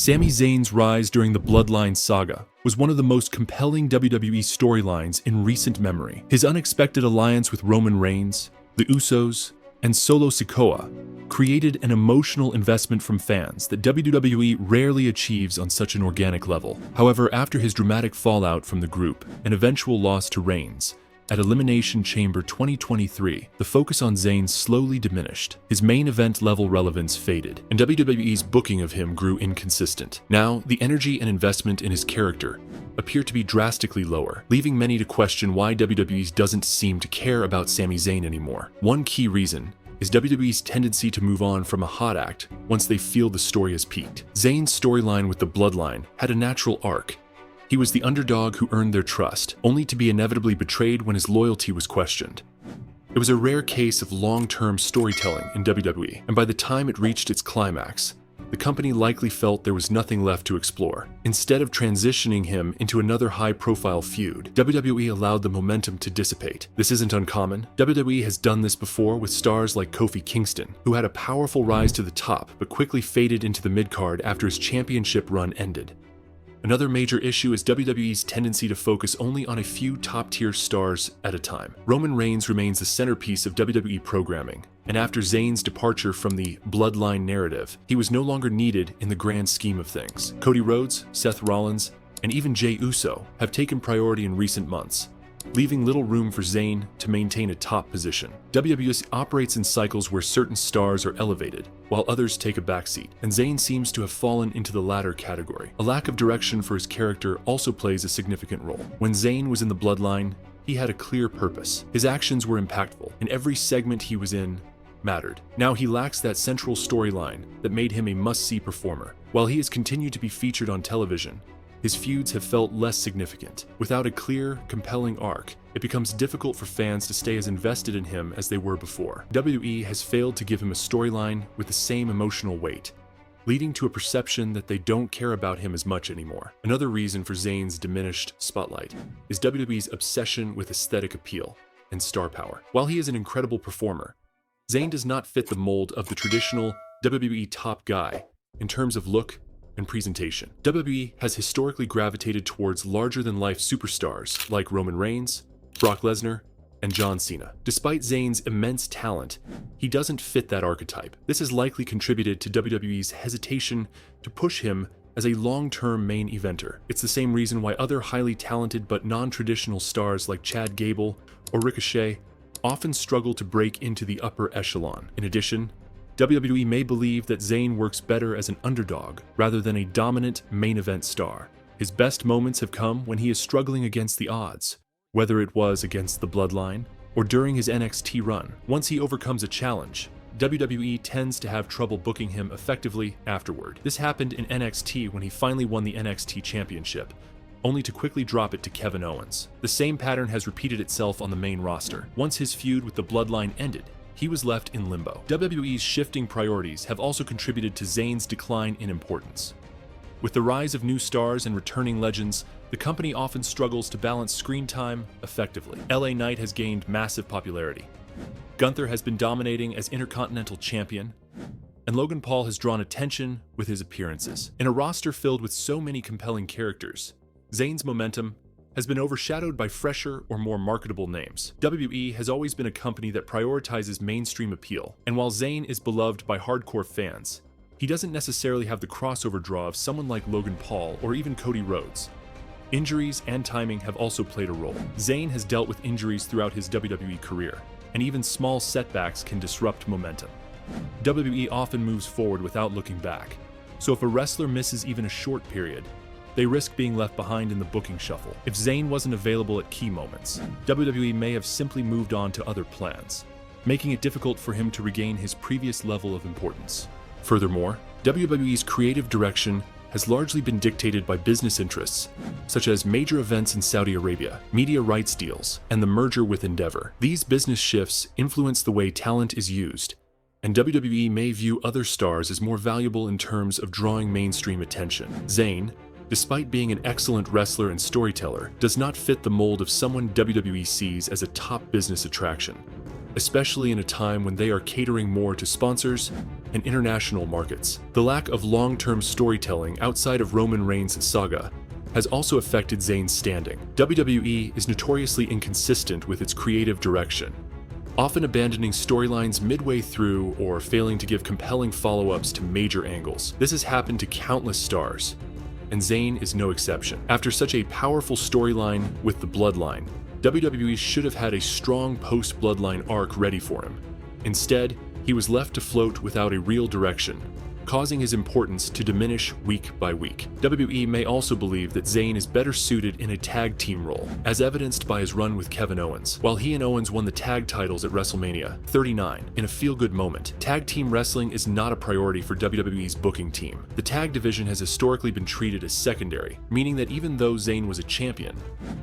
Sami Zayn's rise during the Bloodline saga was one of the most compelling WWE storylines in recent memory. His unexpected alliance with Roman Reigns, the Usos, and Solo Sikoa created an emotional investment from fans that WWE rarely achieves on such an organic level. However, after his dramatic fallout from the group and eventual loss to Reigns, at Elimination Chamber 2023, the focus on Zayn slowly diminished. His main event level relevance faded, and WWE's booking of him grew inconsistent. Now, the energy and investment in his character appear to be drastically lower, leaving many to question why WWE doesn't seem to care about Sami Zayn anymore. One key reason is WWE's tendency to move on from a hot act once they feel the story has peaked. Zayn's storyline with the Bloodline had a natural arc. He was the underdog who earned their trust, only to be inevitably betrayed when his loyalty was questioned. It was a rare case of long-term storytelling in WWE, and by the time it reached its climax, the company likely felt there was nothing left to explore. Instead of transitioning him into another high-profile feud, WWE allowed the momentum to dissipate. This isn't uncommon. WWE has done this before with stars like Kofi Kingston, who had a powerful rise to the top but quickly faded into the mid-card after his championship run ended. Another major issue is WWE's tendency to focus only on a few top-tier stars at a time. Roman Reigns remains the centerpiece of WWE programming, and after Zayn's departure from the Bloodline narrative, he was no longer needed in the grand scheme of things. Cody Rhodes, Seth Rollins, and even Jey Uso have taken priority in recent months, leaving little room for Zayn to maintain a top position. WWE operates in cycles where certain stars are elevated, while others take a backseat, and Zayn seems to have fallen into the latter category. A lack of direction for his character also plays a significant role. When Zayn was in the Bloodline, he had a clear purpose. His actions were impactful, and every segment he was in mattered. Now he lacks that central storyline that made him a must-see performer. While he has continued to be featured on television, his feuds have felt less significant. Without a clear, compelling arc, it becomes difficult for fans to stay as invested in him as they were before. WWE has failed to give him a storyline with the same emotional weight, leading to a perception that they don't care about him as much anymore. Another reason for Zayn's diminished spotlight is WWE's obsession with aesthetic appeal and star power. While he is an incredible performer, Zayn does not fit the mold of the traditional WWE top guy in terms of look and presentation. WWE has historically gravitated towards larger-than-life superstars like Roman Reigns, Brock Lesnar, and John Cena. Despite Zayn's immense talent, he doesn't fit that archetype. This has likely contributed to WWE's hesitation to push him as a long-term main eventer. It's the same reason why other highly talented but non-traditional stars like Chad Gable or Ricochet often struggle to break into the upper echelon. In addition, WWE may believe that Zayn works better as an underdog rather than a dominant main event star. His best moments have come when he is struggling against the odds, whether it was against the Bloodline or during his NXT run. Once he overcomes a challenge, WWE tends to have trouble booking him effectively afterward. This happened in NXT when he finally won the NXT Championship, only to quickly drop it to Kevin Owens. The same pattern has repeated itself on the main roster. Once his feud with the Bloodline ended, he was left in limbo. WWE's shifting priorities have also contributed to Zayn's decline in importance. With the rise of new stars and returning legends, the company often struggles to balance screen time effectively. LA Knight has gained massive popularity. Gunther has been dominating as Intercontinental Champion, and Logan Paul has drawn attention with his appearances. In a roster filled with so many compelling characters, Zayn's momentum has been overshadowed by fresher or more marketable names. WWE has always been a company that prioritizes mainstream appeal, and while Zayn is beloved by hardcore fans, he doesn't necessarily have the crossover draw of someone like Logan Paul or even Cody Rhodes. Injuries and timing have also played a role. Zayn has dealt with injuries throughout his WWE career, and even small setbacks can disrupt momentum. WWE often moves forward without looking back, so if a wrestler misses even a short period, they risk being left behind in the booking shuffle. If Zayn wasn't available at key moments, WWE may have simply moved on to other plans, making it difficult for him to regain his previous level of importance. Furthermore, WWE's creative direction has largely been dictated by business interests, such as major events in Saudi Arabia, media rights deals, and the merger with Endeavor. These business shifts influence the way talent is used, and WWE may view other stars as more valuable in terms of drawing mainstream attention. Zayn, despite being an excellent wrestler and storyteller, does not fit the mold of someone WWE sees as a top business attraction. especially in a time when they are catering more to sponsors and international markets. The lack of long-term storytelling outside of Roman Reigns' saga has also affected Zayn's standing. WWE is notoriously inconsistent with its creative direction, often abandoning storylines midway through or failing to give compelling follow-ups to major angles. This has happened to countless stars, and Zayn is no exception. After such a powerful storyline with the Bloodline, WWE should have had a strong post-Bloodline arc ready for him. Instead, he was left to float without a real direction, causing his importance to diminish week by week. WWE may also believe that Zayn is better suited in a tag team role, as evidenced by his run with Kevin Owens. While he and Owens won the tag titles at WrestleMania 39 in a feel-good moment, tag team wrestling is not a priority for WWE's booking team. The tag division has historically been treated as secondary, meaning that even though Zayn was a champion,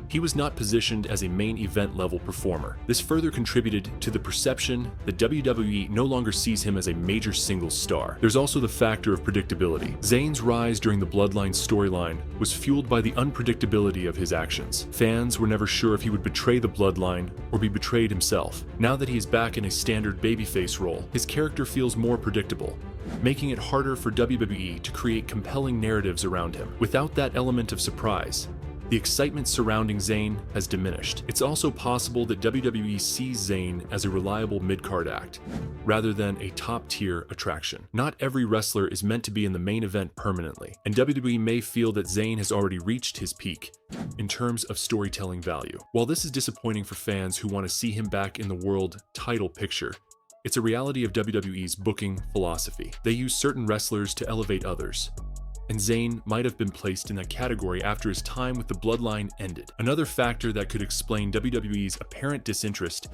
he was not positioned as a main event level performer. This further contributed to the perception that WWE no longer sees him as a major singles star. There's also the factor of predictability. Zayn's rise during the Bloodline storyline was fueled by the unpredictability of his actions. Fans were never sure if he would betray the Bloodline or be betrayed himself. Now that he is back in a standard babyface role, his character feels more predictable, making it harder for WWE to create compelling narratives around him. Without that element of surprise, the excitement surrounding Zayn has diminished. It's also possible that WWE sees Zayn as a reliable mid-card act, rather than a top-tier attraction. Not every wrestler is meant to be in the main event permanently, and WWE may feel that Zayn has already reached his peak in terms of storytelling value. While this is disappointing for fans who want to see him back in the world title picture, it's a reality of WWE's booking philosophy. They use certain wrestlers to elevate others, and Zayn might have been placed in that category after his time with the Bloodline ended. Another factor that could explain WWE's apparent disinterest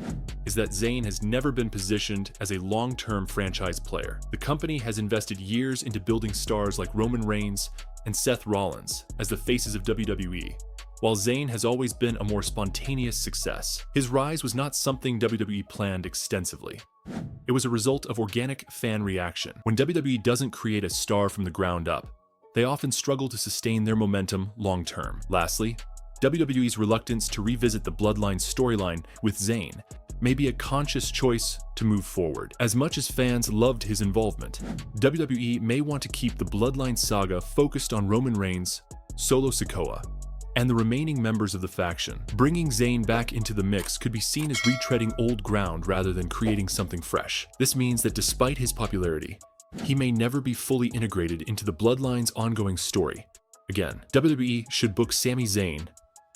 is that Zayn has never been positioned as a long-term franchise player. The company has invested years into building stars like Roman Reigns and Seth Rollins as the faces of WWE, while Zayn has always been a more spontaneous success. His rise was not something WWE planned extensively. It was a result of organic fan reaction. When WWE doesn't create a star from the ground up, they often struggle to sustain their momentum long-term. Lastly, WWE's reluctance to revisit the Bloodline storyline with Zayn may be a conscious choice to move forward. As much as fans loved his involvement, WWE may want to keep the Bloodline saga focused on Roman Reigns, Solo Sikoa, and the remaining members of the faction. Bringing Zayn back into the mix could be seen as retreading old ground rather than creating something fresh. This means that despite his popularity, he may never be fully integrated into the Bloodline's ongoing story. Again, WWE should book Sami Zayn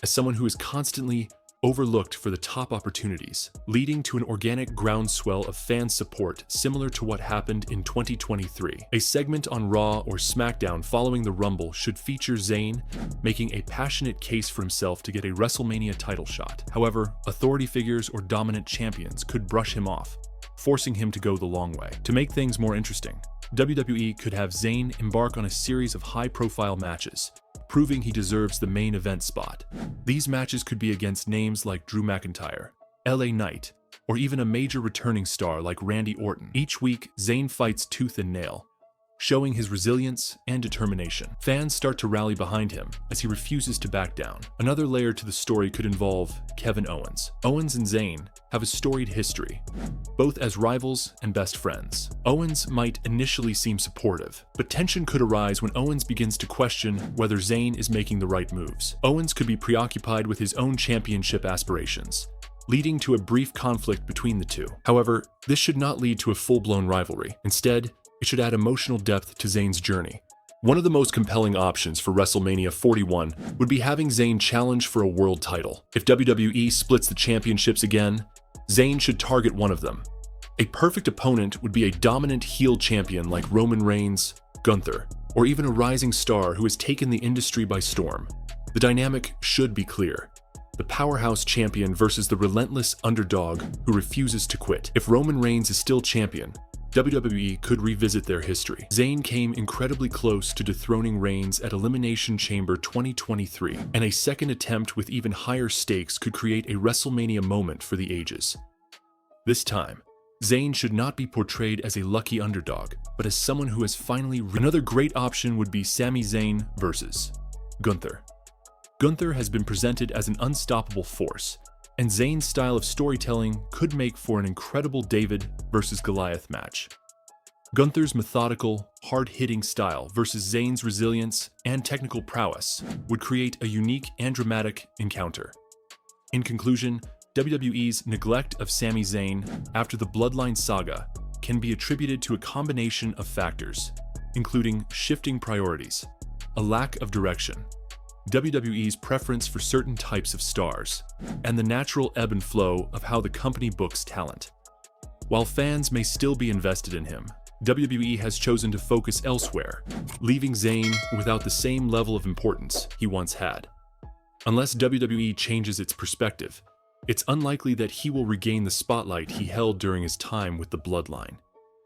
as someone who is constantly overlooked for the top opportunities, leading to an organic groundswell of fan support similar to what happened in 2023. A segment on Raw or SmackDown following the Rumble should feature Zayn making a passionate case for himself to get a WrestleMania title shot. However, authority figures or dominant champions could brush him off, forcing him to go the long way. To make things more interesting, WWE could have Zayn embark on a series of high-profile matches, proving he deserves the main event spot. These matches could be against names like Drew McIntyre, LA Knight, or even a major returning star like Randy Orton. Each week, Zayn fights tooth and nail, showing his resilience and determination. Fans start to rally behind him as he refuses to back down. Another layer to the story could involve Kevin Owens. Owens and Zayn have a storied history, both as rivals and best friends. Owens might initially seem supportive, but tension could arise when Owens begins to question whether Zayn is making the right moves. Owens could be preoccupied with his own championship aspirations, leading to a brief conflict between the two. However, this should not lead to a full-blown rivalry. Instead, it should add emotional depth to Zayn's journey. One of the most compelling options for WrestleMania 41 would be having Zayn challenge for a world title. If WWE splits the championships again, Zayn should target one of them. A perfect opponent would be a dominant heel champion like Roman Reigns, Gunther, or even a rising star who has taken the industry by storm. The dynamic should be clear: the powerhouse champion versus the relentless underdog who refuses to quit. If Roman Reigns is still champion, WWE could revisit their history. Zayn came incredibly close to dethroning Reigns at Elimination Chamber 2023, and a second attempt with even higher stakes could create a WrestleMania moment for the ages. This time, Zayn should not be portrayed as a lucky underdog, but as someone who has finally... Another great option would be Sami Zayn versus Gunther. Gunther has been presented as an unstoppable force, and Zayn's style of storytelling could make for an incredible David versus Goliath match. Gunther's methodical, hard-hitting style versus Zayn's resilience and technical prowess would create a unique and dramatic encounter. In conclusion, WWE's neglect of Sami Zayn after the Bloodline saga can be attributed to a combination of factors, including shifting priorities, a lack of direction, WWE's preference for certain types of stars, and the natural ebb and flow of how the company books talent. While fans may still be invested in him, WWE has chosen to focus elsewhere, leaving Zayn without the same level of importance he once had. Unless WWE changes its perspective, it's unlikely that he will regain the spotlight he held during his time with the Bloodline.